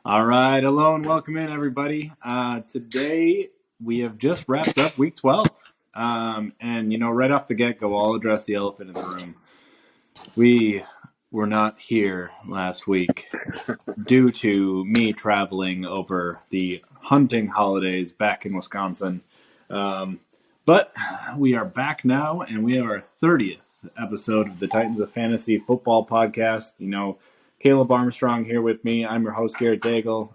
All right, hello and welcome in, everybody. Today we have just wrapped up week 12. Right off the get-go, I'll address the elephant in the room. We were not here last week due to me traveling over the hunting holidays back in Wisconsin. But we are back now, and we have our 30th episode of the Titans of Fantasy Football podcast. Caleb Armstrong here with me. I'm your host, Garrett Daigle.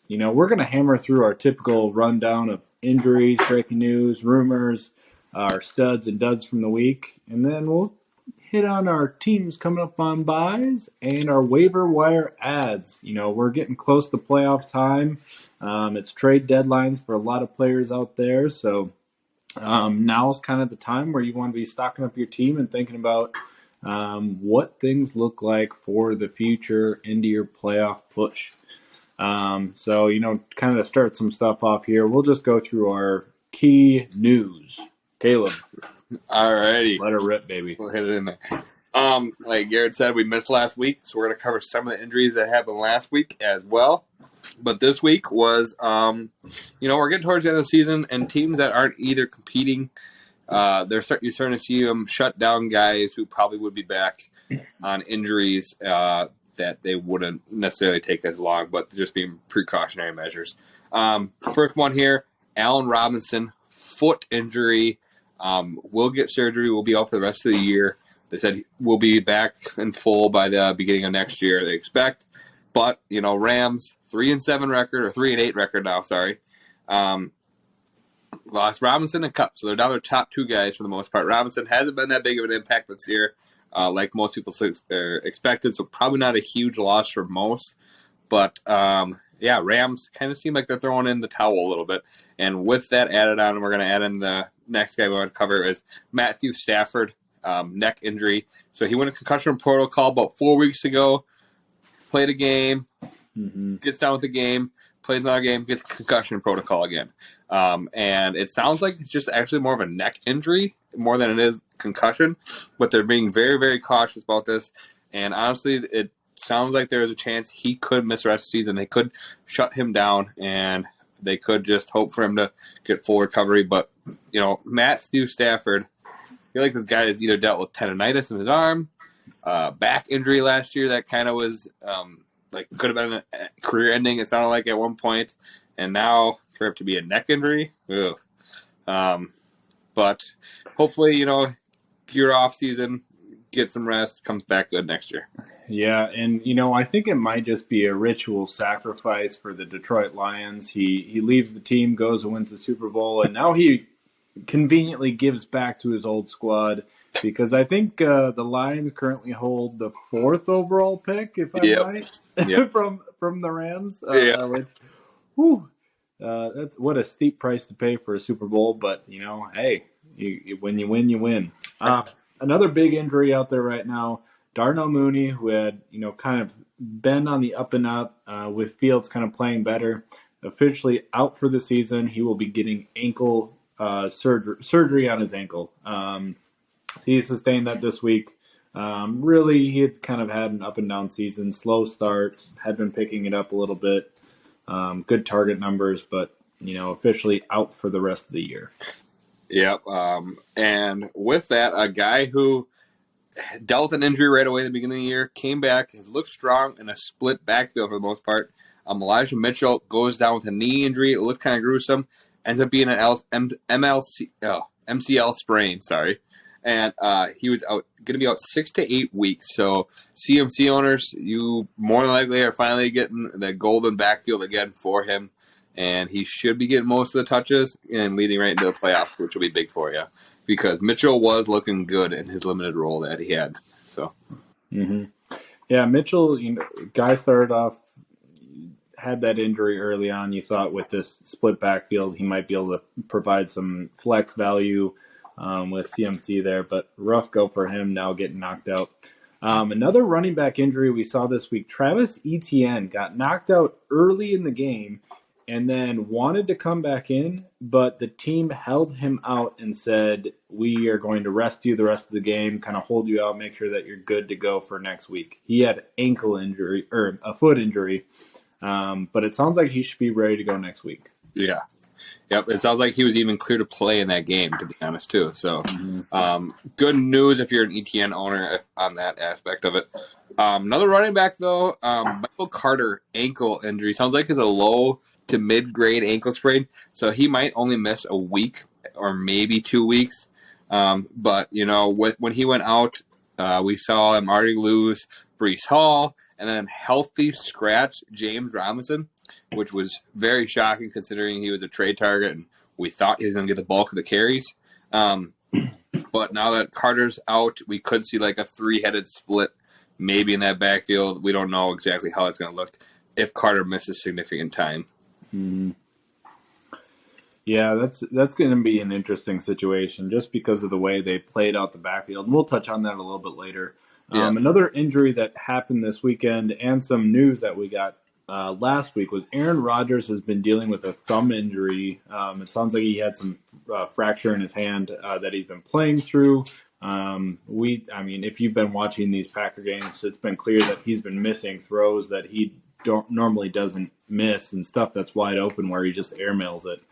We're going to hammer through our typical rundown of injuries, breaking news, rumors, our studs and duds from the week, and then we'll hit on our teams coming up on buys and our waiver wire ads. We're getting close to playoff time. It's trade deadlines for a lot of players out there, so now's kind of the time where you want to be stocking up your team and thinking about what things look like for the future into your playoff push. Kind of to start some stuff off here, we'll just go through our key news. Caleb. Alrighty. Let her rip, baby. We'll hit it in there. Like Garrett said, we missed last week, so we're going to cover some of the injuries that happened last week as well. But this week was, we're getting towards the end of the season, and teams that aren't either competing, you're starting to see them shut down guys who probably would be back on injuries that they wouldn't necessarily take as long, but just being precautionary measures. First one here, Allen Robinson, foot injury. Will get surgery. Will be out for the rest of the year. They said we'll be back in full by the beginning of next year, they expect. But, Rams, 3-7 record, or 3-8 record now, sorry. Lost Robinson and Kupp, so they're down their top two guys for the most part. Robinson hasn't been that big of an impact this year, like most people expected, so probably not a huge loss for most. But, Rams kind of seem like they're throwing in the towel a little bit. And with that added on, we're going to add in the next guy we want to cover is Matthew Stafford, neck injury. So he went in concussion protocol about 4 weeks ago, played a game, gets down with the game, plays another game, gets concussion protocol again. And it sounds like it's just actually more of a neck injury more than it is concussion, but they're being very, very cautious about this. And honestly, it sounds like there is a chance he could miss the rest of the season. They could shut him down, and they could just hope for him to get full recovery. But, Matthew Stafford, I feel like this guy has either dealt with tendonitis in his arm, back injury last year that kind of was could have been a career ending, it sounded like at one point, and now for it to be a neck injury, but hopefully, your off season, get some rest, comes back good next year. Yeah, and I think it might just be a ritual sacrifice for the Detroit Lions. He leaves the team, goes and wins the Super Bowl, and now he conveniently gives back to his old squad because I think the Lions currently hold the 4th overall pick, if I'm right, from the Rams. That's what a steep price to pay for a Super Bowl, but hey, when you win, you win. Another big injury out there right now, Darnell Mooney, who had kind of been on the up and up with Fields kind of playing better, officially out for the season. He will be getting ankle surgery on his ankle. He sustained that this week. Really, he had kind of had an up and down season, slow start, had been picking it up a little bit. Good target numbers, but officially out for the rest of the year. Yep. And with that, a guy who dealt with an injury right away at the beginning of the year, came back, has looked strong in a split backfield for the most part. Elijah Mitchell goes down with a knee injury. It looked kind of gruesome. Ends up being an MCL sprain, and he was going to be out 6 to 8 weeks. So CMC owners, you more than likely are finally getting the golden backfield again for him, and he should be getting most of the touches and leading right into the playoffs, which will be big for you because Mitchell was looking good in his limited role that he had. So, yeah, Mitchell, guy started off, had that injury early on. You thought with this split backfield, he might be able to provide some flex value with CMC there, but rough go for him now getting knocked out. Another running back injury we saw this week, Travis Etienne got knocked out early in the game and then wanted to come back in, but the team held him out and said, we are going to rest you the rest of the game, kind of hold you out, make sure that you're good to go for next week. He had ankle injury or a foot injury. But it sounds like he should be ready to go next week. Yeah. Yep, it sounds like he was even clear to play in that game, to be honest, too. So, good news if you're an ETN owner on that aspect of it. Another running back, though, Michael Carter, ankle injury. Sounds like it's a low to mid-grade ankle sprain, so he might only miss a week or maybe 2 weeks. But, when he went out, we saw him already lose Brees Hall, and then healthy scratch James Robinson, which was very shocking considering he was a trade target and we thought he was going to get the bulk of the carries. But now that Carter's out, we could see like a 3-headed split maybe in that backfield. We don't know exactly how it's going to look if Carter misses significant time. Mm-hmm. Yeah, that's going to be an interesting situation just because of the way they played out the backfield. And we'll touch on that a little bit later. Another injury that happened this weekend and some news that we got last week was Aaron Rodgers has been dealing with a thumb injury. It sounds like he had some fracture in his hand that he's been playing through. If you've been watching these Packer games, it's been clear that he's been missing throws that he normally doesn't miss and stuff that's wide open where he just airmails it.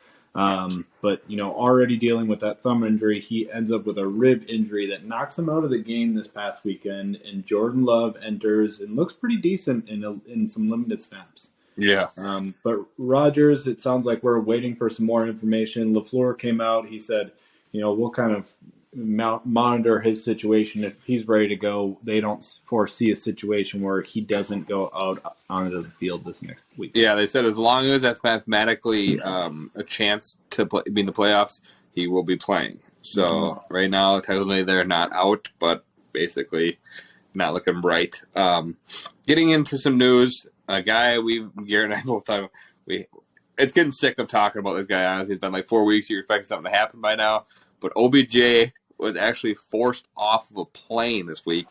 But already dealing with that thumb injury, he ends up with a rib injury that knocks him out of the game this past weekend. And Jordan Love enters and looks pretty decent in some limited snaps. Yeah. But Rodgers, it sounds like we're waiting for some more information. LaFleur came out. He said, we'll kind of monitor his situation. If he's ready to go, they don't foresee a situation where he doesn't go out onto the field this next week. Yeah, they said as long as that's mathematically a chance to be in the playoffs, he will be playing. So right now, technically they're not out, but basically not looking bright. Getting into some news, a guy Garrett and I both thought it's getting sick of talking about this guy. Honestly, it's been like 4 weeks. You're expecting something to happen by now. But OBJ was actually forced off of a plane this week,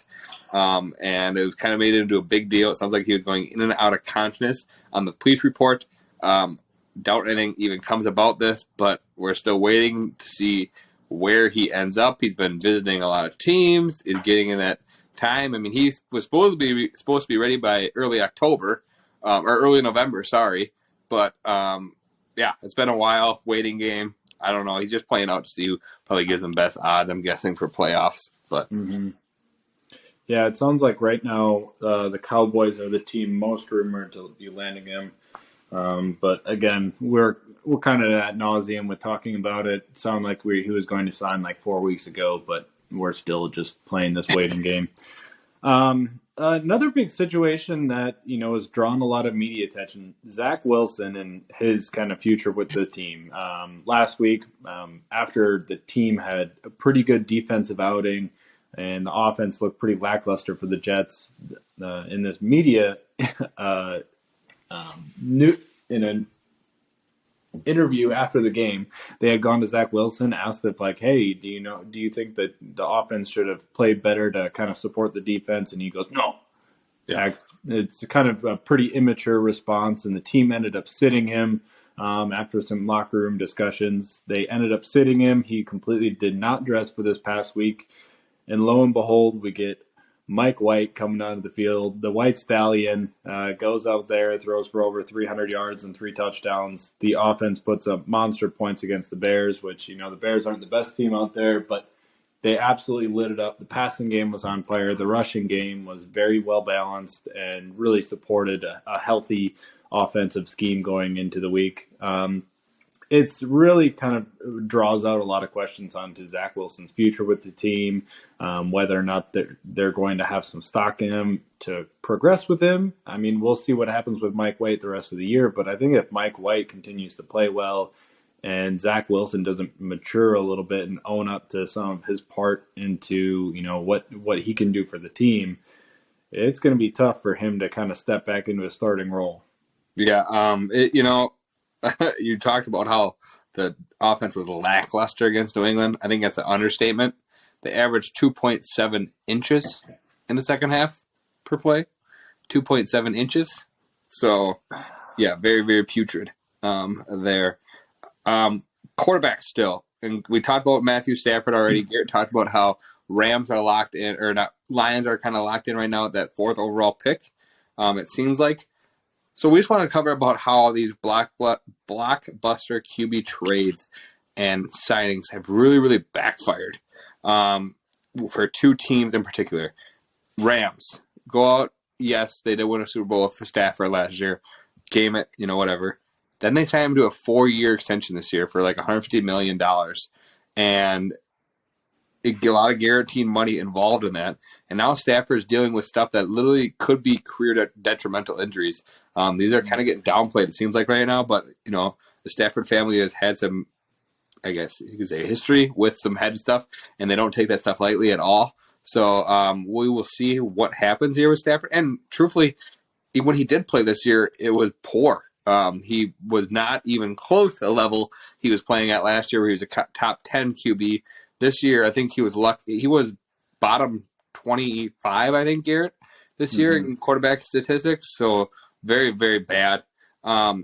and it was kind of made into a big deal. It sounds like he was going in and out of consciousness on the police report. Doubt anything even comes about this, but we're still waiting to see where he ends up. He's been visiting a lot of teams. He's getting in that time. I mean, he was supposed to be ready by early October, or early November, sorry. But, it's been a while, waiting game. I don't know. He's just playing out to see who probably gives him best odds, I'm guessing, for playoffs. But Yeah, it sounds like right now the Cowboys are the team most rumored to be landing him. But again, we're kind of at nauseum with talking about it. It sounded like he was going to sign like 4 weeks ago, but we're still just playing this waiting game. Another big situation that, has drawn a lot of media attention, Zach Wilson and his kind of future with the team. Last week, after the team had a pretty good defensive outing and the offense looked pretty lackluster for the Jets, in this media, in an interview after the game, they had gone to Zach Wilson, asked if like, hey, do you think that the offense should have played better to kind of support the defense? And he goes, no. Yeah. It's kind of a pretty immature response, and the team ended up sitting him after some locker room discussions. They ended up sitting him. He completely did not dress for this past week, and lo and behold, we get Mike White coming onto the field. The White Stallion goes out there, throws for over 300 yards and 3 touchdowns. The offense puts up monster points against the Bears, which, the Bears aren't the best team out there, but they absolutely lit it up. The passing game was on fire. The rushing game was very well balanced and really supported a healthy offensive scheme going into the week. It's really kind of draws out a lot of questions onto Zach Wilson's future with the team, whether or not they're going to have some stock in him to progress with him. I mean, we'll see what happens with Mike White the rest of the year, but I think if Mike White continues to play well and Zach Wilson doesn't mature a little bit and own up to some of his part into, what he can do for the team, it's going to be tough for him to kind of step back into a starting role. Yeah, you talked about how the offense was lackluster against New England. I think that's an understatement. They averaged 2.7 inches in the second half per play. 2.7 inches. So, yeah, very, very putrid there. Quarterback still. And we talked about Matthew Stafford already. Garrett talked about how Rams are locked in, or not, Lions are kind of locked in right now at that 4th overall pick. It seems like. So we just want to cover about how these blockbuster QB trades and signings have really, really backfired for two teams in particular. Rams go out. Yes, they did win a Super Bowl for Stafford last year. Game it, whatever. Then they signed him to a 4-year extension this year for like $150 million. And a lot of guaranteed money involved in that. And now Stafford's dealing with stuff that literally could be career detrimental injuries. These are kind of getting downplayed, it seems like, right now. But, the Stafford family has had some, I guess you could say, history with some head stuff, and they don't take that stuff lightly at all. So we will see what happens here with Stafford. And truthfully, when he did play this year, it was poor. He was not even close to the level he was playing at last year, where he was a top 10 QB. This year, I think he was lucky. He was bottom 25, I think, Garrett, this year in quarterback statistics. So very, very bad. We'll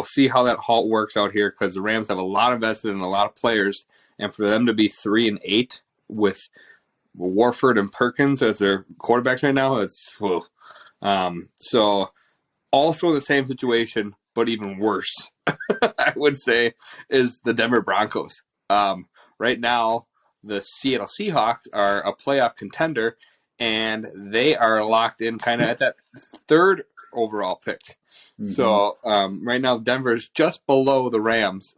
see how that halt works out here, because the Rams have a lot invested in a lot of players, and for them to be 3-8 with Warford and Perkins as their quarterbacks right now, it's whoa. So also in the same situation, but even worse, I would say, is the Denver Broncos. Right now, the Seattle Seahawks are a playoff contender, and they are locked in kind of at that third overall pick. So right now, Denver's just below the Rams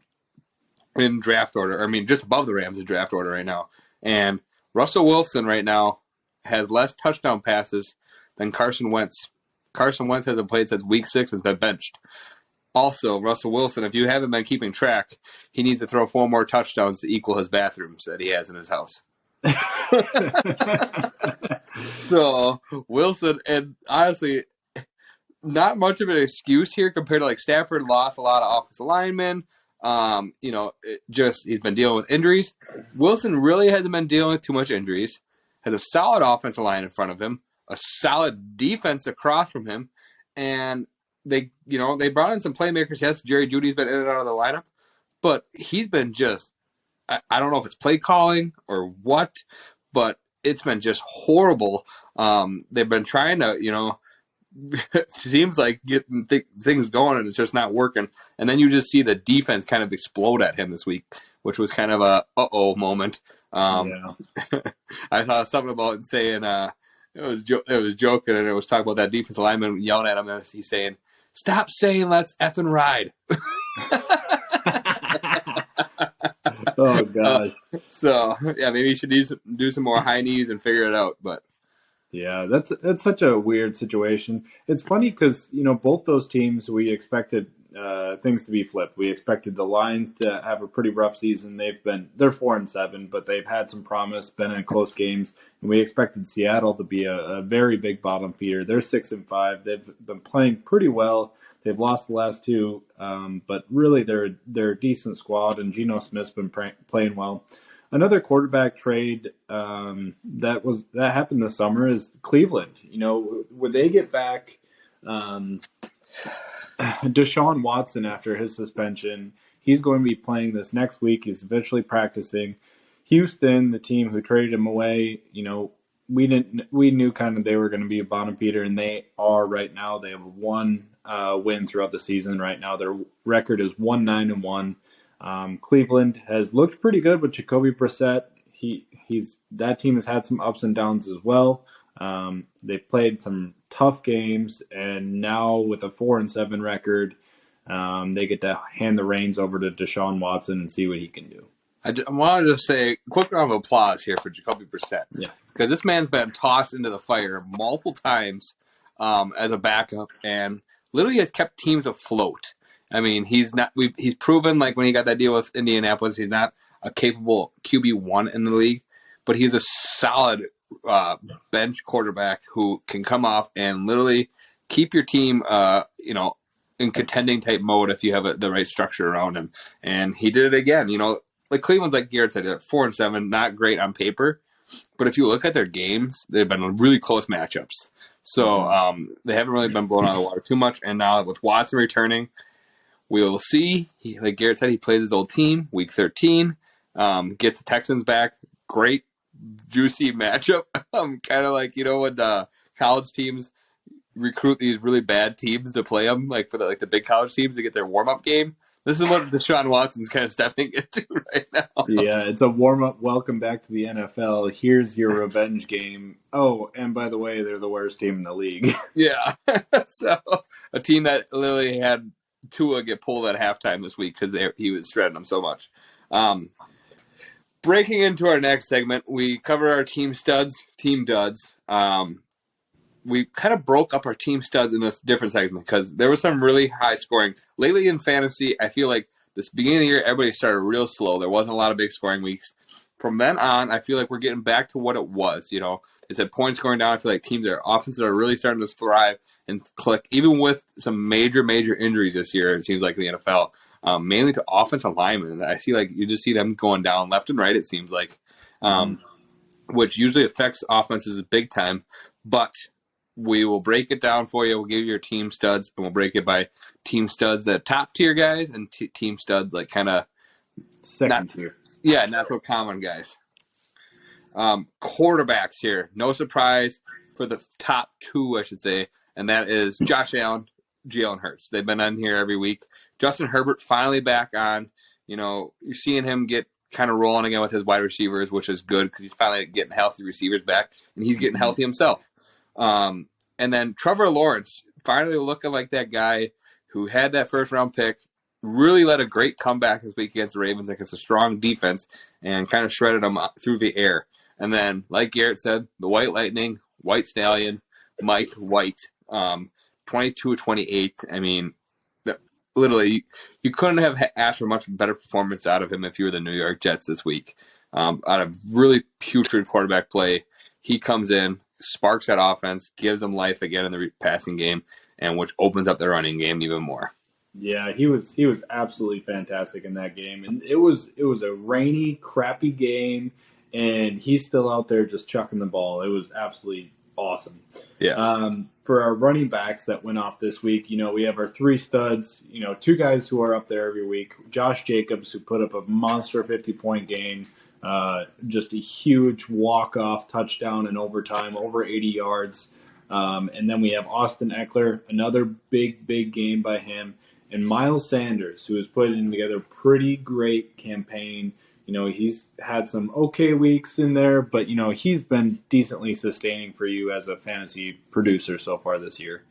in draft order. I mean, just above the Rams in draft order right now. And Russell Wilson right now has less touchdown passes than Carson Wentz. Carson Wentz hasn't played since week 6 and has been benched. Also, Russell Wilson, if you haven't been keeping track, he needs to throw 4 more touchdowns to equal his bathrooms that he has in his house. So, Wilson, and honestly, not much of an excuse here compared to like Stafford, lost a lot of offensive linemen. He's been dealing with injuries. Wilson really hasn't been dealing with too much injuries. Has a solid offensive line in front of him, a solid defense across from him, and they brought in some playmakers. Yes, Jerry Jeudy's been in and out of the lineup, but he's been just, I don't know if it's play calling or what, but it's been just horrible. They've been trying to, seems like getting things going, and it's just not working. And then you just see the defense kind of explode at him this week, which was kind of a uh-oh moment. I saw something about it saying it was joking, and it was talking about that defensive lineman yelling at him, and he's saying, "Stop saying let's effing ride." Oh gosh. So yeah, maybe you should do some more high knees and figure it out. But yeah, that's such a weird situation. It's funny because both those teams, we expected things to be flipped. We expected the Lions to have a pretty rough season. They're 4-7, but they've had some promise, been in close games, and we expected Seattle to be a very big bottom feeder. They're 6-5. They've been playing pretty well. They've lost the last 2, but really they're a decent squad, and Geno Smith's been playing well. Another quarterback trade that happened this summer is Cleveland. Would they get back Deshaun Watson after his suspension? He's going to be playing this next week. He's eventually practicing. Houston, the team who traded him away, we knew kind of they were going to be a bottom feeder, and they are right now. They have 1 win throughout the season right now. Their record is 1-9-1. Cleveland has looked pretty good with Jacoby Brissett. That team has had some ups and downs as well. They've played some tough games, and now with a 4-7 record, they get to hand the reins over to Deshaun Watson and see what he can do. I want to just say a quick round of applause here for Jacoby Brissett. Yeah. Because this man's been tossed into the fire multiple times as a backup, and literally has kept teams afloat. I mean, he's proven, like when he got that deal with Indianapolis, he's not a capable QB1 in the league, but he's a solid bench quarterback who can come off and literally keep your team, in contending type mode if you have the right structure around him. And he did it again. Like Cleveland's, like Garrett said, 4-7, not great on paper, but if you look at their games, they've been really close matchups. So they haven't really been blown out of the water too much. And now with Watson returning, we will see. Like Garrett said, he plays his old team, week 13, gets the Texans back. Great, juicy matchup. Kind of like, when the college teams recruit these really bad teams to play them, like for the big college teams to get their warm up game. This is what Deshaun Watson's kind of stepping into right now. Yeah, it's a warm-up. Welcome back to the NFL. Here's your revenge game. Oh, and by the way, they're the worst team in the league. Yeah. So a team that literally had Tua get pulled at halftime this week because he was shredding them so much. Breaking into our next segment, we cover our team studs, team duds. We kind of broke up our team studs in this different segment because there was some really high scoring. Lately in fantasy, I feel like this beginning of the year, everybody started real slow. There wasn't a lot of big scoring weeks. From then on, I feel like we're getting back to what it was. You know, it's at points going down. I feel like offenses are really starting to thrive and click, even with some major injuries this year, it seems like in the NFL, mainly to offensive linemen. I see you just see them going down left and right, it seems like, which usually affects offenses big time. But we will break it down for you. We'll give you your team studs, and we'll break it by team studs, the top tier guys, and team studs, like kind of second tier. Yeah, not so common guys. Quarterbacks here. No surprise for the top two, I should say, and that is Josh Allen, Jalen Hurts. They've been on here every week. Justin Herbert finally back on. You know, you're seeing him get kind of rolling again with his wide receivers, which is good because he's finally getting healthy receivers back, and he's getting healthy himself. And then Trevor Lawrence, finally looking like that guy who had that first-round pick, really led a great comeback this week against the Ravens against a strong defense and kind of shredded them through the air. And then, like Garrett said, the White Lightning, White Stallion, Mike White, 22-28. I mean, literally, you couldn't have asked for much better performance out of him if you were the New York Jets this week. Out of really putrid quarterback play, he comes in, sparks that offense, gives them life again in the passing game, and which opens up the running game even more. Yeah, he was absolutely fantastic in that game, and it was a rainy, crappy game, and he's still out there just chucking the ball. It was absolutely awesome. Yeah. For our running backs that went off this week, you know, we have our three studs. You know, two guys who are up there every week. Josh Jacobs, who put up a monster 50-point game. Just a huge walk-off touchdown in overtime, over 80 yards. And then we have Austin Eckler, another big game by him. And Miles Sanders, who is putting together a pretty great campaign. You know, he's had some okay weeks in there, but, you know, he's been decently sustaining for you as a fantasy producer so far this year.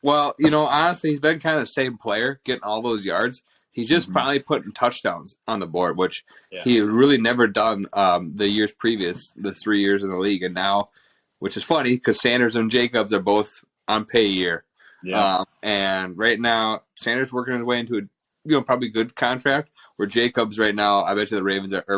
Well, you know, honestly, he's been kind of the same player, getting all those yards. He's just finally putting touchdowns on the board, which he had really never done the years previous, the 3 years in the league. And now, which is funny because Sanders and Jacobs are both on pay year. Yes. And right now, Sanders working his way into a probably good contract, where Jacobs right now, I bet you the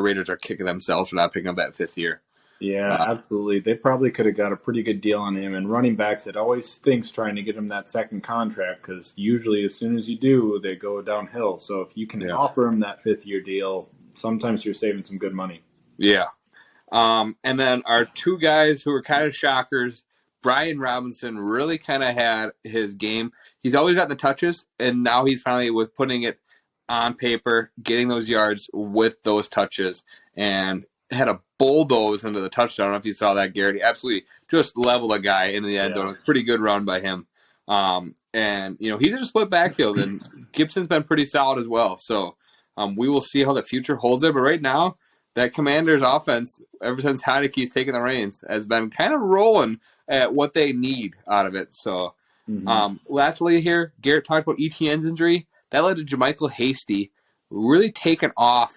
Raiders are kicking themselves for not picking up that fifth year. Yeah, absolutely. They probably could have got a pretty good deal on him. And running backs, it always stinks trying to get him that second contract because usually as soon as you do, they go downhill. So if you can offer him that fifth-year deal, sometimes you're saving some good money. Yeah. And then our two guys who were kind of shockers, Brian Robinson really kind of had his game. He's always got the touches, and now he's finally with putting it on paper, getting those yards with those touches, and had a bulldoze into the touchdown. I don't know if you saw that, Garrett. He absolutely just leveled a guy into the end zone. A pretty good run by him. And, you know, he's in a split backfield, and Gibson's been pretty solid as well. So we will see how the future holds there. But right now, that Commanders offense, ever since Heineke's taken the reins, has been kind of rolling at what they need out of it. So lastly here, Garrett talked about ETN's injury. That led to JaMychal Hasty really taking off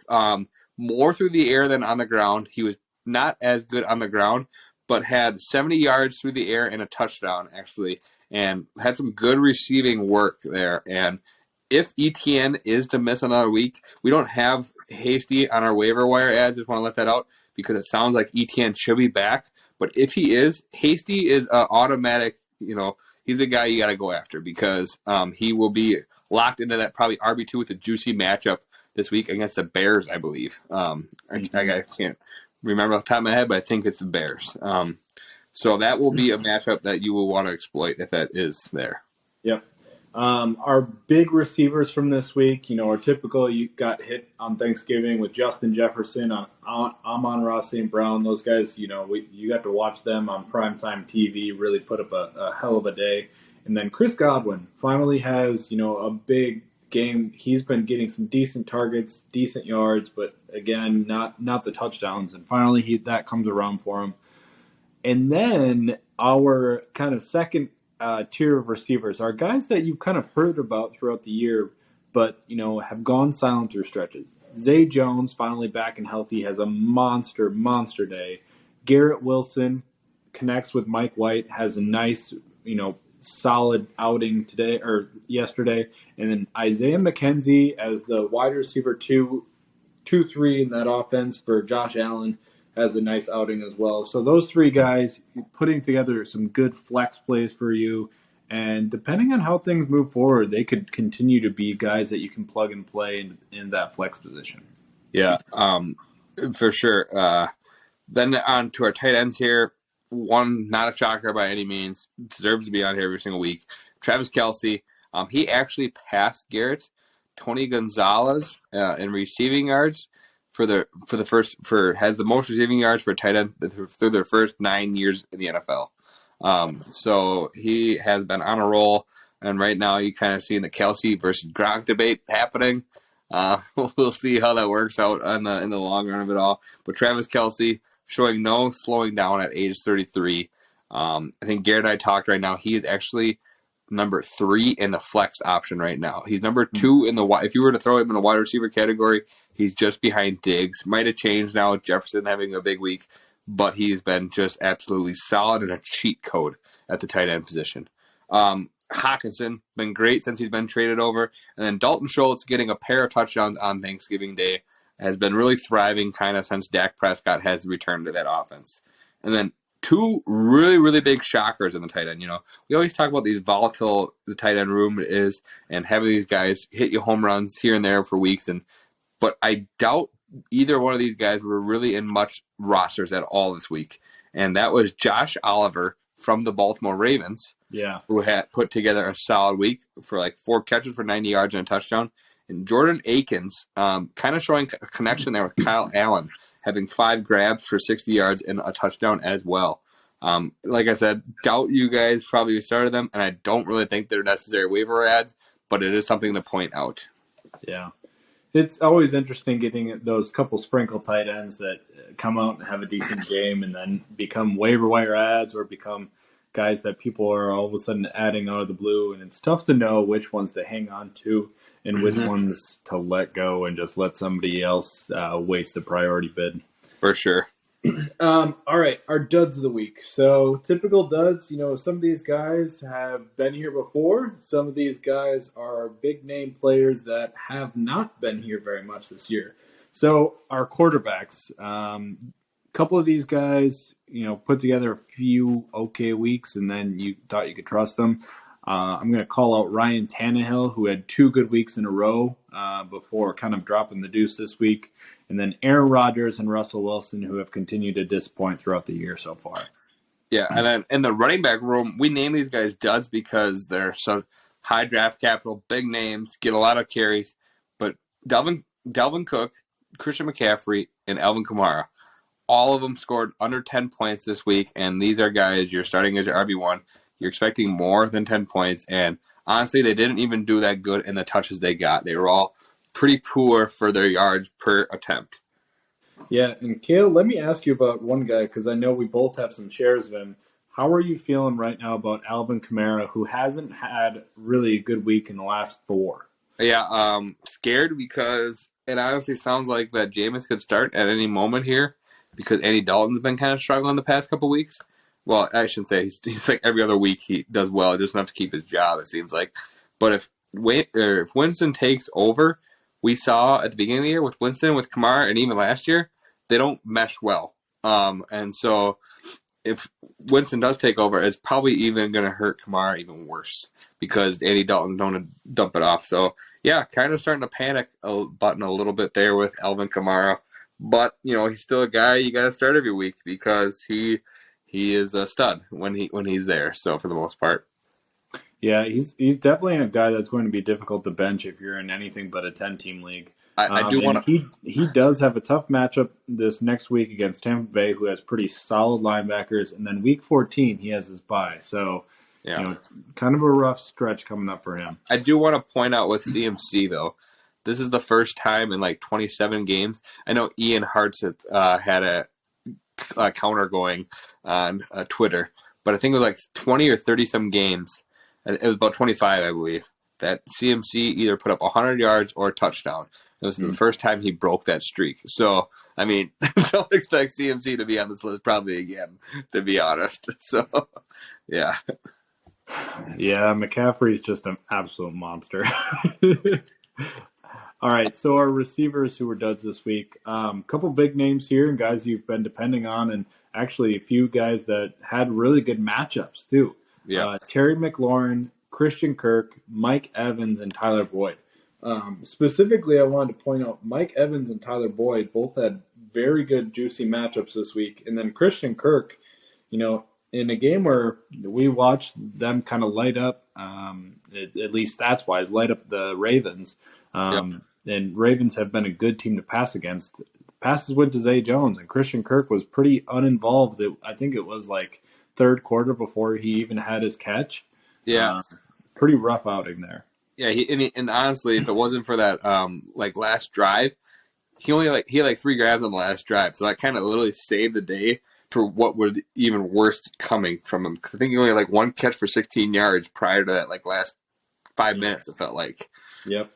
more through the air than on the ground. He was not as good on the ground, but had 70 yards through the air and a touchdown, actually, and had some good receiving work there. And if ETN is to miss another week, we don't have Hasty on our waiver wire ads. Just want to let that out because it sounds like ETN should be back. But if he is, Hasty is an automatic, you know, he's a guy you got to go after because he will be locked into that probably RB2 with a juicy matchup this week against the Bears, I believe. I can't remember off the top of my head, but I think it's the Bears. So that will be a matchup that you will want to exploit if that is there. Yep. Our big receivers from this week, our typical, you got hit on Thanksgiving with Justin Jefferson, on Amon-Ra St. Brown. Those guys, you got to watch them on primetime TV, really put up a hell of a day. And then Chris Godwin finally has, a big game. He's been getting some decent targets, decent yards, but again, not the touchdowns. And finally, that comes around for him. And then our kind of second tier of receivers are guys that you've kind of heard about throughout the year, but have gone silent through stretches. Zay Jones, finally back and healthy, has a monster day. Garrett Wilson connects with Mike White, has a nice, solid outing today or yesterday. And then Isaiah McKenzie as the wide receiver 2-3 in that offense for Josh Allen has a nice outing as well. So those three guys putting together some good flex plays for you. And depending on how things move forward, they could continue to be guys that you can plug and play in that flex position. Yeah, for sure. Then on to our tight ends here. One, not a shocker by any means, deserves to be on here every single week. Travis Kelce, he actually passed Garrett Tony Gonzalez in receiving yards has the most receiving yards for a tight end through their first 9 years in the NFL. So he has been on a roll, and right now you kind of see the Kelce versus Gronk debate happening. We'll see how that works out in the long run of it all. But Travis Kelce showing no slowing down at age 33. I think Garrett and I talked right now. He is actually number 3 in the flex option right now. He's number 2 in the wide. If you were to throw him in the wide receiver category, he's just behind Diggs. Might have changed now with Jefferson having a big week, but he's been just absolutely solid and a cheat code at the tight end position. Hawkinson, been great since he's been traded over. And then Dalton Schultz getting a pair of touchdowns on Thanksgiving Day has been really thriving kind of since Dak Prescott has returned to that offense. And then 2 really, really big shockers in the tight end. We always talk about these volatile the tight end room is and having these guys hit you home runs here and there for weeks. But I doubt either one of these guys were really in much rosters at all this week. And that was Josh Oliver from the Baltimore Ravens, who had put together a solid week for like 4 catches for 90 yards and a touchdown. And Jordan Akins kind of showing a connection there with Kyle Allen, having 5 grabs for 60 yards and a touchdown as well. Like I said, doubt you guys probably started them, and I don't really think they're necessary waiver ads, but it is something to point out. Yeah. It's always interesting getting those couple sprinkle tight ends that come out and have a decent game and then become waiver wire ads or become guys that people are all of a sudden adding out of the blue. And it's tough to know which ones to hang on to and which ones to let go and just let somebody else waste the priority bid. For sure. All right, our duds of the week. So typical duds, some of these guys have been here before. Some of these guys are big name players that have not been here very much this year. So our quarterbacks, couple of these guys, put together a few okay weeks and then you thought you could trust them. I'm going to call out Ryan Tannehill, who had 2 good weeks in a row before kind of dropping the deuce this week. And then Aaron Rodgers and Russell Wilson, who have continued to disappoint throughout the year so far. Yeah, and then in the running back room, we name these guys duds because they're so high draft capital, big names, get a lot of carries. But Dalvin Cook, Christian McCaffrey, and Alvin Kamara, all of them scored under 10 points this week, and these are guys you're starting as your RB1. You're expecting more than 10 points, and honestly, they didn't even do that good in the touches they got. They were all pretty poor for their yards per attempt. Yeah, and Kale, let me ask you about one guy, because I know we both have some shares of him. How are you feeling right now about Alvin Kamara, who hasn't had really a good week in the last 4? Yeah, scared because it honestly sounds like that Jameis could start at any moment here because Andy Dalton's been kind of struggling the past couple weeks. Well, I shouldn't say he's like every other week he does well, just enough to keep his job, it seems like. But if Winston takes over, we saw at the beginning of the year with Winston, with Kamara, and even last year, they don't mesh well. And so if Winston does take over, it's probably even going to hurt Kamara even worse because Andy Dalton's going to dump it off. So, yeah, kind of starting to panic a button a little bit there with Alvin Kamara. But, he's still a guy you got to start every week because he is a stud when he's there, so for the most part. Yeah, he's definitely a guy that's going to be difficult to bench if you're in anything but a 10-team league. I do want And he does have a tough matchup this next week against Tampa Bay, who has pretty solid linebackers, and then Week 14 he has his bye. So, to, yeah. it's kind of a rough stretch coming up for him. I do want to point out with CMC though, this is the first time in like 27 games. I know Ian Hartz had a counter going on Twitter, but I think it was like 20 or 30 some games. It was about 25, I believe, that CMC either put up 100 yards or a touchdown. It was the first time he broke that streak. So, I mean, don't expect CMC to be on this list probably again, to be honest. So, yeah. Yeah, McCaffrey's just an absolute monster. All right, so our receivers who were duds this week, couple big names here and guys you've been depending on, and actually a few guys that had really good matchups too. Yeah. Terry McLaurin, Christian Kirk, Mike Evans, and Tyler Boyd. Specifically, I wanted to point out Mike Evans and Tyler Boyd both had very good, juicy matchups this week. And then Christian Kirk, in a game where we watched them kind of light up, at least stats-wise, light up the Ravens. And Ravens have been a good team to pass against. Passes went to Zay Jones, and Christian Kirk was pretty uninvolved. I think it was like third quarter before he even had his catch. Yeah. Pretty rough outing there. Yeah, and honestly, if it wasn't for that last drive, he had 3 grabs on the last drive, so that kind of literally saved the day for what was even worse coming from him. Because I think he only had 1 catch for 16 yards prior to that last 5 minutes. It felt like. Yep.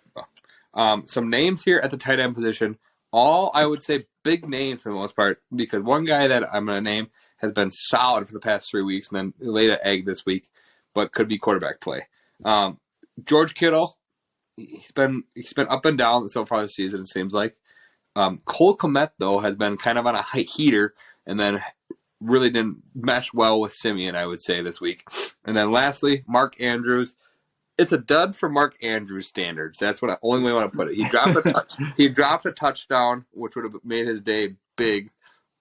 Some names here at the tight end position, all I would say big names for the most part, because one guy that I'm going to name has been solid for the past 3 weeks, and then laid an egg this week, but could be quarterback play. George Kittle, he's been up and down so far this season, it seems like. Cole Kmet, though, has been kind of on a high heater, and then really didn't mesh well with Simeon, I would say, this week. And then lastly, Mark Andrews. It's a dud for Mark Andrews standards. That's what only way I want to put it. He dropped a touchdown, which would have made his day big.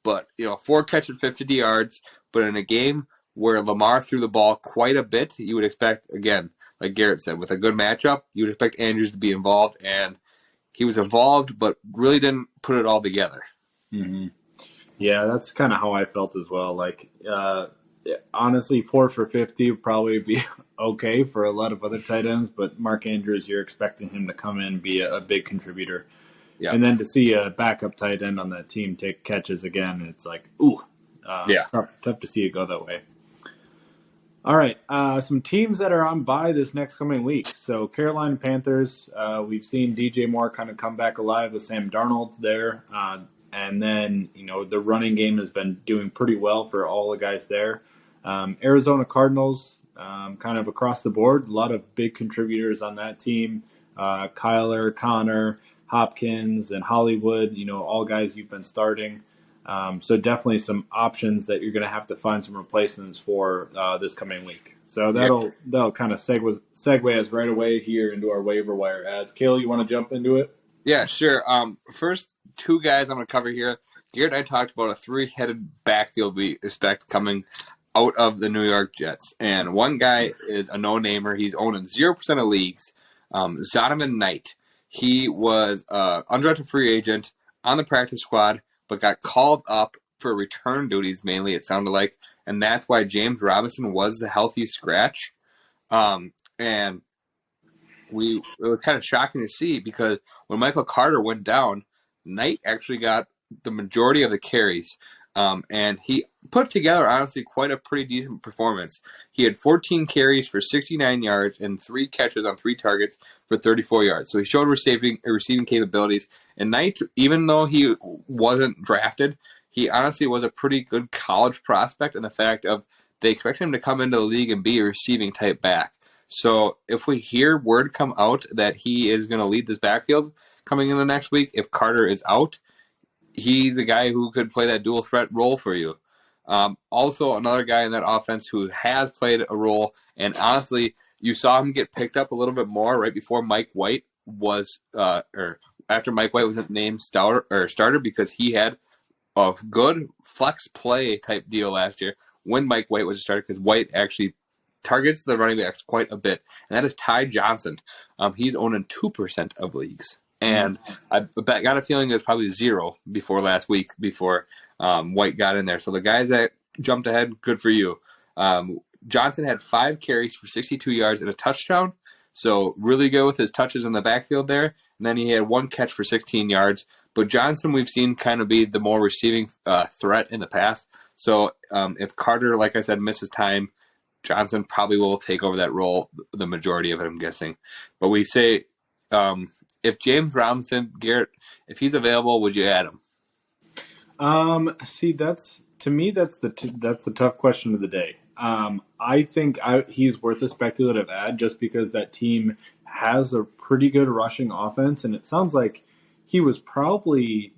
But 4 catches, 50 yards. But in a game where Lamar threw the ball quite a bit, you would expect, again, like Garrett said, with a good matchup, you would expect Andrews to be involved, and he was involved, but really didn't put it all together. Mm-hmm. Yeah, that's kind of how I felt as well. Honestly, 4 for 50 would probably be okay for a lot of other tight ends, but Mark Andrews, you're expecting him to come in and be a big contributor. Yeah. And then to see a backup tight end on that team take catches again, it's like, ooh. Tough to see it go that way. All right, some teams that are on bye this next coming week. So Carolina Panthers, we've seen DJ Moore kind of come back alive with Sam Darnold there. And then, the running game has been doing pretty well for all the guys there. Arizona Cardinals, kind of across the board, a lot of big contributors on that team. Kyler, Connor, Hopkins, and Hollywood, all guys you've been starting. So definitely some options that you're going to have to find some replacements for this coming week. So that'll kind of segue us right away here into our waiver wire ads. Kale, you want to jump into it? Yeah, sure. First 2 guys I'm going to cover here. Garrett and I talked about a 3-headed backfield we expect coming out of the New York Jets. And one guy is a no-namer. He's owned in 0% of leagues. Zonovan Knight. He was an undrafted free agent on the practice squad, but got called up for return duties mainly, it sounded like. And that's why James Robinson was the healthy scratch. And it was kind of shocking to see because when Michael Carter went down, Knight actually got the majority of the carries. And he put together, honestly, quite a pretty decent performance. He had 14 carries for 69 yards and 3 catches on 3 targets for 34 yards. So he showed receiving capabilities. And Knight, even though he wasn't drafted, he honestly was a pretty good college prospect in the fact of they expect him to come into the league and be a receiving type back. So if we hear word come out that he is going to lead this backfield coming in the next week, if Carter is out, he's the guy who could play that dual threat role for you. Also, another guy in that offense who has played a role, and honestly, you saw him get picked up a little bit more right before Mike White was, or after Mike White was named starter because he had a good flex play type deal last year when Mike White was a starter because White actually targets the running backs quite a bit, and that is Ty Johnson. He's owned in 2% of leagues. And I got a feeling it was probably 0 before last week, before White got in there. So the guys that jumped ahead, good for you. Johnson had 5 carries for 62 yards and a touchdown. So really good with his touches in the backfield there. And then he had 1 catch for 16 yards. But Johnson, we've seen kind of be the more receiving threat in the past. So if Carter, like I said, misses time, Johnson probably will take over that role, the majority of it, I'm guessing. But we say, if James Robinson, Garrett, if he's available, would you add him? See, that's the tough question of the day. I think he's worth a speculative add just because that team has a pretty good rushing offense, and it sounds like he was probably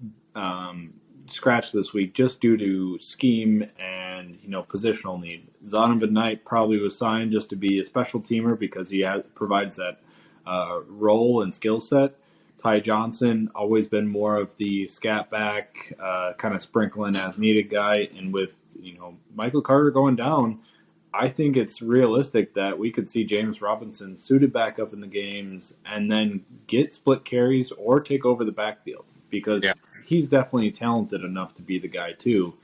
scratched this week just due to scheme and positional need. Zonovan Knight probably was signed just to be a special teamer because he provides that role and skill set. Ty Johnson always been more of the scat back, kind of sprinkling as needed guy, and with Michael Carter going down, I think it's realistic that we could see James Robinson suited back up in the games and then get split carries or take over the backfield because he's definitely talented enough to be the guy too.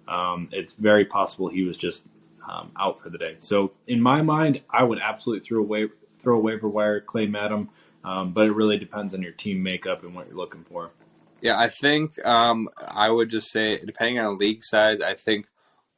It's very possible he was just out for the day. So in my mind, I would absolutely throw a waiver wire claim at him, but it really depends on your team makeup and what you're looking for. Yeah, I think I would just say, depending on league size, I think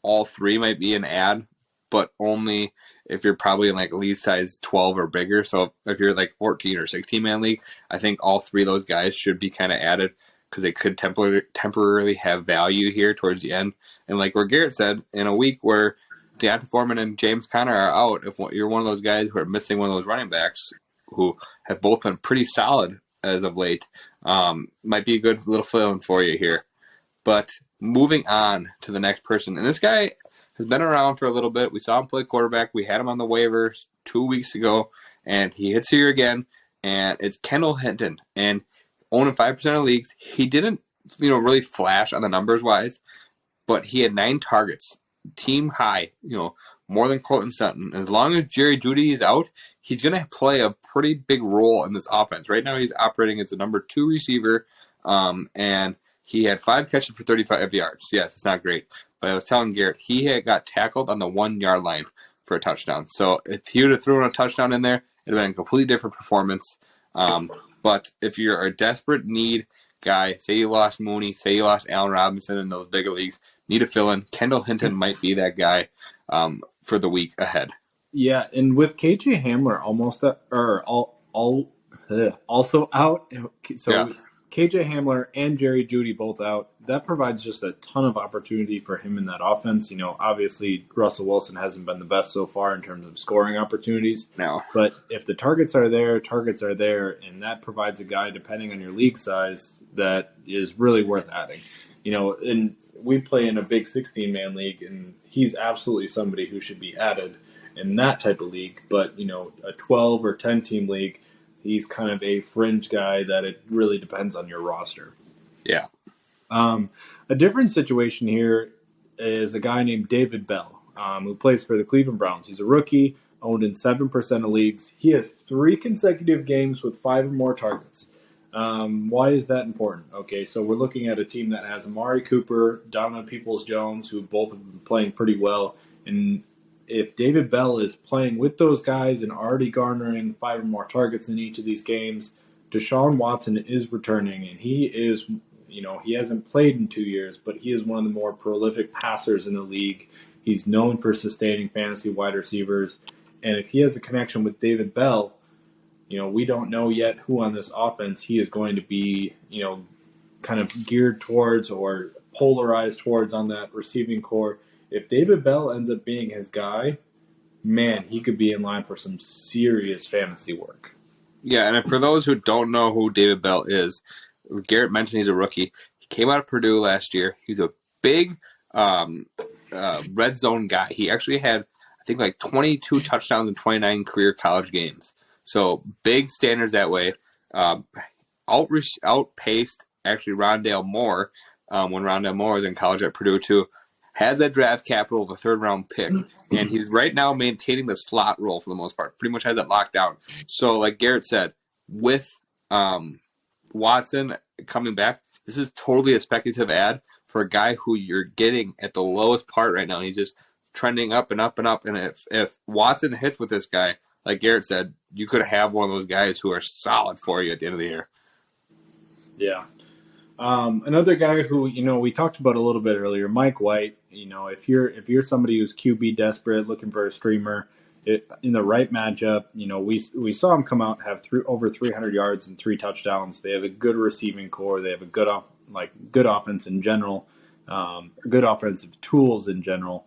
all 3 might be an ad, but only if you're probably in like league size 12 or bigger. So if you're like 14 or 16-man league, I think all 3 of those guys should be kind of added because they could temporarily have value here towards the end. And like what Garrett said, in a week where Deonta Foreman and James Conner are out, if you're one of those guys who are missing one of those running backs who have both been pretty solid as of late, might be a good little fill-in for you here. But moving on to the next person, and this guy has been around for a little bit. We saw him play quarterback. We had him on the waivers 2 weeks ago, and he hits here again, and it's Kendall Hinton. And owning 5% of leagues, he didn't really flash on the numbers-wise, but he had 9 targets, team high, more than Cortland Sutton. And as long as Jerry Jeudy is out, he's going to play a pretty big role in this offense. Right now he's operating as the number 2 receiver, and he had 5 catches for 35 yards. Yes, it's not great. But I was telling Garrett, he had got tackled on the 1-yard line for a touchdown. So if he would have thrown a touchdown in there, it would have been a completely different performance. But if you're a desperate need guy, say you lost Mooney, say you lost Allen Robinson in those bigger leagues, need a fill-in, Kendall Hinton might be that guy for the week ahead. Yeah, and with KJ Hamler also out, so KJ Hamler and Jerry Jeudy both out, that provides just a ton of opportunity for him in that offense. Obviously Russell Wilson hasn't been the best so far in terms of scoring opportunities. No. But if the targets are there, and that provides a guy, depending on your league size, that is really worth adding. And we play in a big 16-man league, and he's absolutely somebody who should be added in that type of league. But, a 12 or 10-team league, he's kind of a fringe guy that it really depends on your roster. Yeah. A different situation here is a guy named David Bell, who plays for the Cleveland Browns. He's a rookie, owned in 7% of leagues. He has 3 consecutive games with 5 or more targets. Why is that important? Okay, so we're looking at a team that has Amari Cooper, Donovan Peoples-Jones, who both have been playing pretty well. And if David Bell is playing with those guys and already garnering 5 or more targets in each of these games, Deshaun Watson is returning, and he is, he hasn't played in 2 years, but he is one of the more prolific passers in the league. He's known for sustaining fantasy wide receivers. And if he has a connection with David Bell, we don't know yet who on this offense he is going to be, kind of geared towards or polarized towards on that receiving core. If David Bell ends up being his guy, man, he could be in line for some serious fantasy work. Yeah, and for those who don't know who David Bell is, Garrett mentioned he's a rookie. He came out of Purdue last year. He's a big red zone guy. He actually had, I think, like 22 touchdowns in 29 career college games. So big standards that way. Outpaced actually Rondale Moore when Rondale Moore was in college at Purdue too. has that draft capital of a third-round pick, and he's right now maintaining the slot role for the most part. Pretty much has that locked down. So, like Garrett said, with Watson coming back, this is totally a speculative ad for a guy who you're getting at the lowest part right now. He's just trending up and up and up. And if Watson hits with this guy, like Garrett said, you could have one of those guys who are solid for you at the end of the year. Yeah. Another guy who, we talked about a little bit earlier, Mike White. If you're somebody who's QB desperate, looking for a streamer in the right matchup, we saw him come out, have over 300 yards and 3 touchdowns. They have a good receiving core. They have a good offense in general, good offensive tools in general.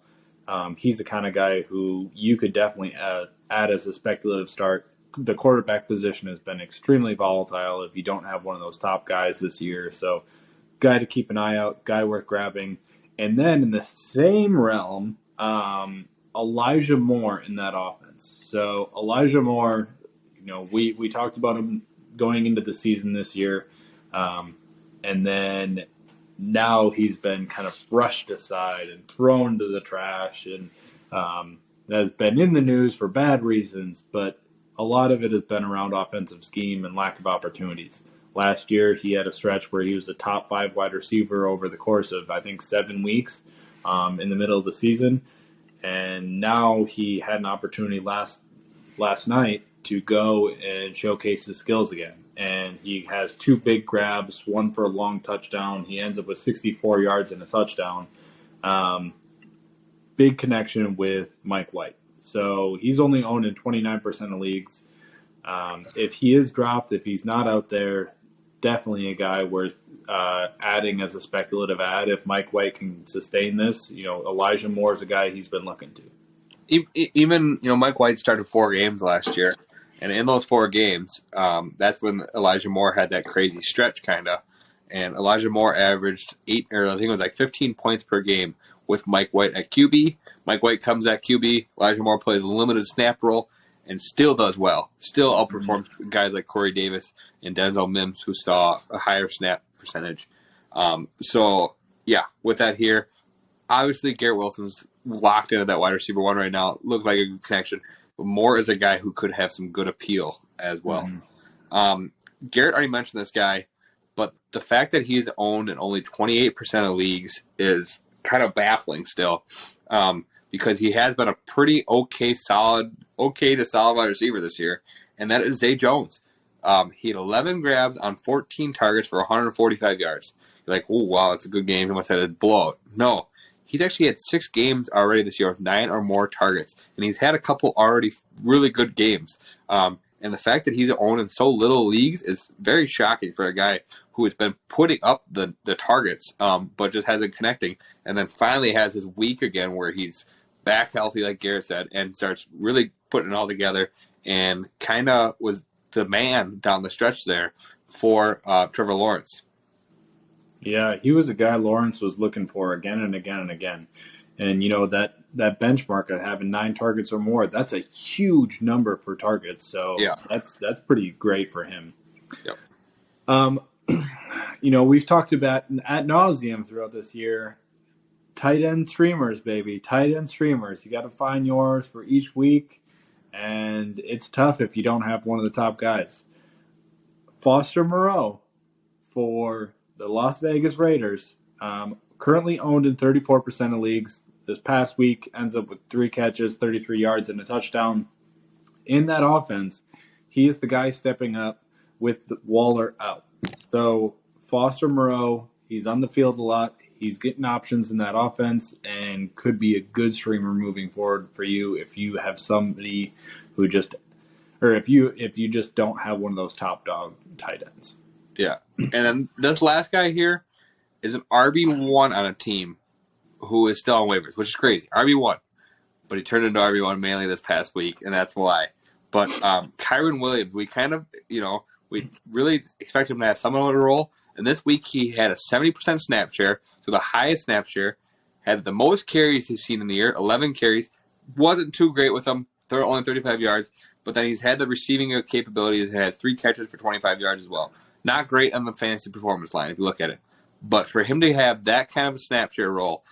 He's the kind of guy who you could definitely add as a speculative start. The quarterback position has been extremely volatile if you don't have one of those top guys this year. So, guy to keep an eye out, guy worth grabbing. And then in the same realm, Elijah Moore in that offense. So, Elijah Moore, we talked about him going into the season this year. And then now he's been kind of brushed aside and thrown to the trash and has been in the news for bad reasons, but a lot of it has been around offensive scheme and lack of opportunities. Last year, he had a stretch where he was a top 5 wide receiver over the course of, I think, 7 weeks in the middle of the season. And now he had an opportunity last night to go and showcase his skills again. And he has 2 big grabs, one for a long touchdown. He ends up with 64 yards and a touchdown. Big connection with Mike White. So he's only owned in 29% of leagues. If he is dropped, if he's not out there, definitely a guy worth adding as a speculative ad. If Mike White can sustain this, Elijah Moore is a guy he's been looking to. Even, Mike White started 4 games last year. And in those 4 games, that's when Elijah Moore had that crazy stretch kind of. And Elijah Moore averaged 15 points per game with Mike White at QB. Mike White comes at QB. Elijah Moore plays a limited snap role and still does well. Still outperforms guys like Corey Davis and Denzel Mims, who saw a higher snap percentage. With that here, obviously Garrett Wilson's locked into that wide receiver 1 right now. Looks like a good connection. But Moore is a guy who could have some good appeal as well. Garrett already mentioned this guy, but the fact that he's owned in only 28% of leagues is kind of baffling still, because he has been a pretty okay to solid wide receiver this year, and that is Zay Jones. He had 11 grabs on 14 targets for 145 yards. You're like, oh, wow, that's a good game. He must have had a blowout. No, he's actually had 6 games already this year with 9 or more targets, and he's had a couple already really good games. And the fact that he's owned in so little leagues is very shocking for a guy who has been putting up the targets, but just hasn't connecting. And then finally has his week again where he's back healthy, like Garrett said, and starts really putting it all together and kind of was the man down the stretch there for Trevor Lawrence. Yeah, he was a guy Lawrence was looking for again and again and again. And, that benchmark of having 9 targets or more, that's a huge number for targets. So yeah, that's pretty great for him. Yep. We've talked about ad nauseum throughout this year. Tight end streamers, baby. Tight end streamers. You got to find yours for each week. And it's tough if you don't have one of the top guys. Foster Moreau for the Las Vegas Raiders, currently owned in 34% of leagues. This past week ends up with 3 catches, 33 yards, and a touchdown. In that offense, he is the guy stepping up with Waller out. So Foster Moreau, he's on the field a lot. He's getting options in that offense and could be a good streamer moving forward for you if you have somebody who if you just don't have one of those top dog tight ends. Yeah. And then this last guy here is an RB1 on a team who is still on waivers, which is crazy. RB1. But he turned into RB1 mainly this past week, and that's why. But Kyron Williams, we kind of, we really expect him to have some of a role. And this week he had a 70% snap share, so the highest snap share, had the most carries he's seen in the year, 11 carries. Wasn't too great with them. They're only 35 yards. But then he's had the receiving capabilities and had 3 catches for 25 yards as well. Not great on the fantasy performance line if you look at it. But for him to have that kind of a snap share role,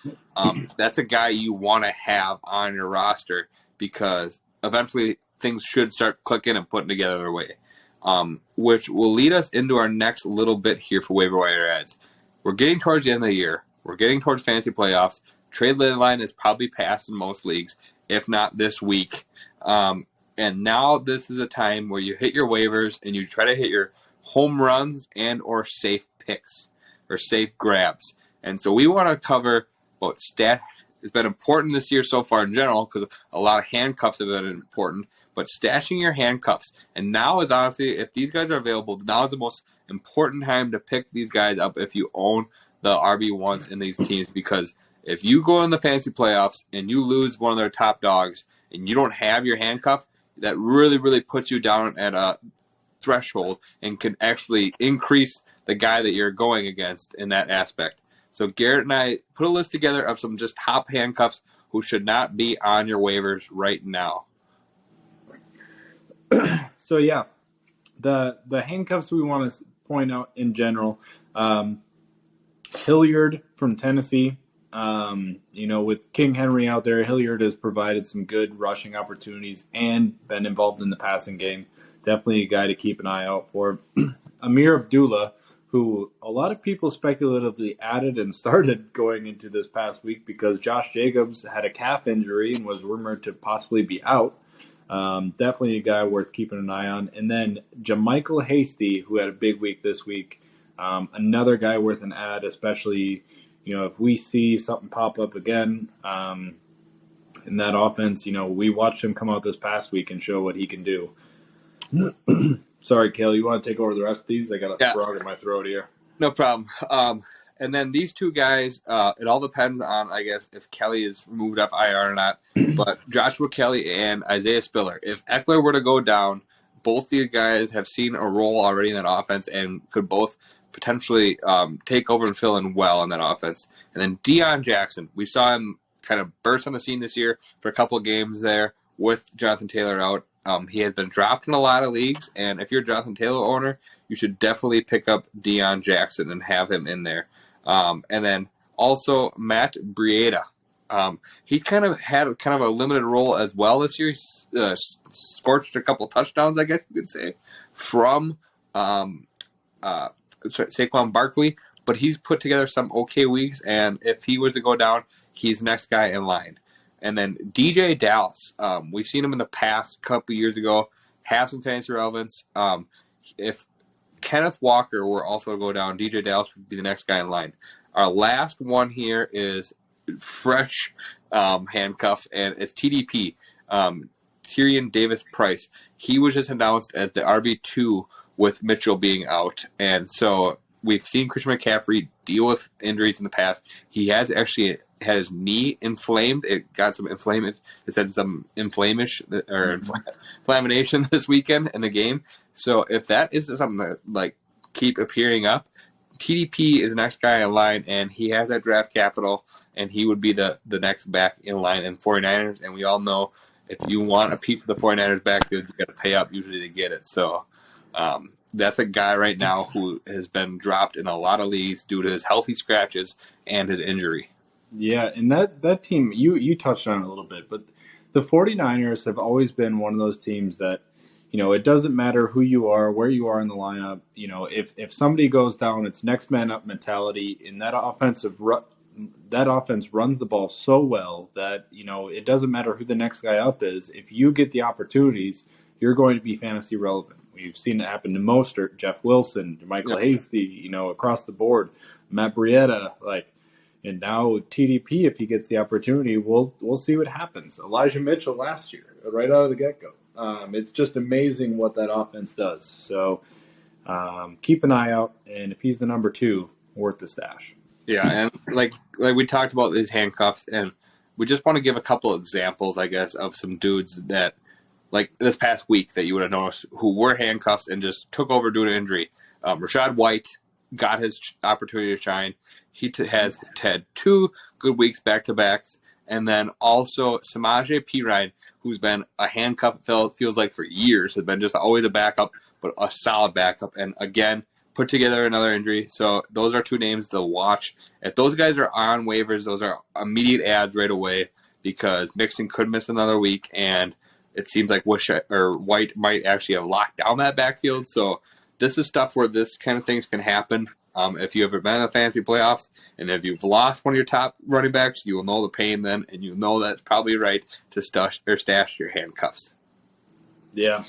that's a guy you want to have on your roster because eventually things should start clicking and putting together their way, which will lead us into our next little bit here for waiver wire ads. We're getting towards the end of the year. We're getting towards fantasy playoffs. Trade deadline is probably passed in most leagues, if not this week. And now this is a time where you hit your waivers and you try to hit your home runs and or safe picks or safe grabs. And so we want to cover what stat has been important this year so far in general because a lot of handcuffs have been important, but stashing your handcuffs. And now is honestly, if these guys are available, now is the most important time to pick these guys up if you own the RB1s in these teams because if you go in the fantasy playoffs and you lose one of their top dogs and you don't have your handcuff, that really, really puts you down at a threshold and can actually increase the guy that you're going against in that aspect. So Garrett and I put a list together of some just top handcuffs who should not be on your waivers right now. So yeah, the handcuffs we want to point out in general, Hilliard from Tennessee. With King Henry out there, Hilliard has provided some good rushing opportunities and been involved in the passing game. Definitely a guy to keep an eye out for. Amir Abdullah, who a lot of people speculatively added and started going into this past week because Josh Jacobs had a calf injury and was rumored to possibly be out. Definitely a guy worth keeping an eye on. And then Jamichael Hasty, who had a big week this week. Another guy worth an ad, especially if we see something pop up again in that offense. We watched him come out this past week and show what he can do. Sorry, Kale, you want to take over the rest of these? I got a frog in my throat here. No problem. And then these two guys, it all depends on, I guess, if Kelly is moved off IR or not. But Joshua Kelly and Isaiah Spiller. If Eckler were to go down, both these guys have seen a role already in that offense and could both potentially take over and fill in well in that offense. And then Deion Jackson. We saw him kind of burst on the scene this year for a couple of games there with Jonathan Taylor out. He has been dropped in a lot of leagues, and if you're a Jonathan Taylor owner, you should definitely pick up Deion Jackson and have him in there. And then also Matt Breida. He kind of had a limited role as well this year. He scorched a couple touchdowns, I guess you could say, from Saquon Barkley, but he's put together some okay weeks, and if he was to go down, he's the next guy in line. And then DJ Dallas, we've seen him in the past couple years ago, have some fantasy relevance. If Kenneth Walker were also to go down, DJ Dallas would be the next guy in line. Our last one here is fresh handcuff, and it's TDP, Tyrion Davis-Price. He was just announced as the RB2 with Mitchell being out, and so we've seen Christian McCaffrey deal with injuries in the past. He has actually had his knee inflamed. It got some inflammation. It said some inflammation this weekend in the game. So if that is something that keep appearing up, TDP is the next guy in line, and he has that draft capital, and he would be the next back in line in 49ers. And we all know if you want a piece of the 49ers backfield, you got to pay up usually to get it. So that's a guy right now who has been dropped in a lot of leagues due to his healthy scratches and his injury. Yeah, and that team, you touched on it a little bit, but the 49ers have always been one of those teams that, it doesn't matter who you are, where you are in the lineup. If somebody goes down, it's next man up mentality. And that offense runs the ball so well that, it doesn't matter who the next guy up is. If you get the opportunities, you're going to be fantasy relevant. We've seen it happen to Mostert, Jeff Wilson, Michael Hasty, across the board, Matt Breida, and now TDP, if he gets the opportunity, we'll see what happens. Elijah Mitchell last year, right out of the get-go. It's just amazing what that offense does. So keep an eye out, and if he's the number 2, worth the stash. Yeah, and like we talked about these handcuffs, and we just want to give a couple of examples, I guess, of some dudes that, this past week that you would have noticed who were handcuffs and just took over due to injury. Rashad White got his opportunity to shine. He has had 2 good weeks back-to-backs. And then also Samaje Perine, who's been a handcuff, feels like for years, has been just always a backup, but a solid backup. And again, put together another injury. So those are two names to watch. If those guys are on waivers, those are immediate ads right away because Mixon could miss another week, and it seems like White might actually have locked down that backfield. So this is stuff where this kind of things can happen. If you ever been in the fantasy playoffs, and if you've lost one of your top running backs, you will know the pain then, and you know that's probably right to stash your handcuffs. Yeah.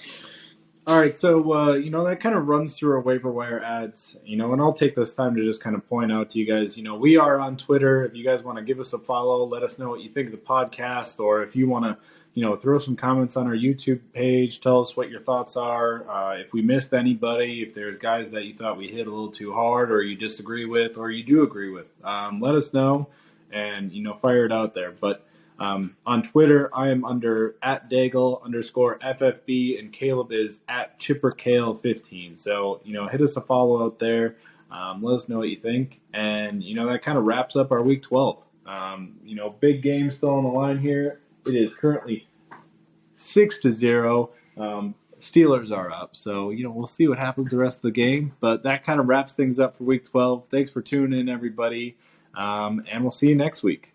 All right, so that kind of runs through our waiver wire ads, and I'll take this time to just kind of point out to you guys, we are on Twitter. If you guys want to give us a follow, let us know what you think of the podcast, or if you want to, throw some comments on our YouTube page, tell us what your thoughts are. If we missed anybody, if there's guys that you thought we hit a little too hard, or you disagree with, or you do agree with, let us know, and fire it out there. But on Twitter, I am under @Daigle_FFB, and Caleb is @ChipperKale15. So, hit us a follow out there. Let us know what you think. And, that kind of wraps up our Week 12. Big game still on the line here. It is currently 6-0. Steelers are up. So, we'll see what happens the rest of the game. But that kind of wraps things up for Week 12. Thanks for tuning in, everybody. And we'll see you next week.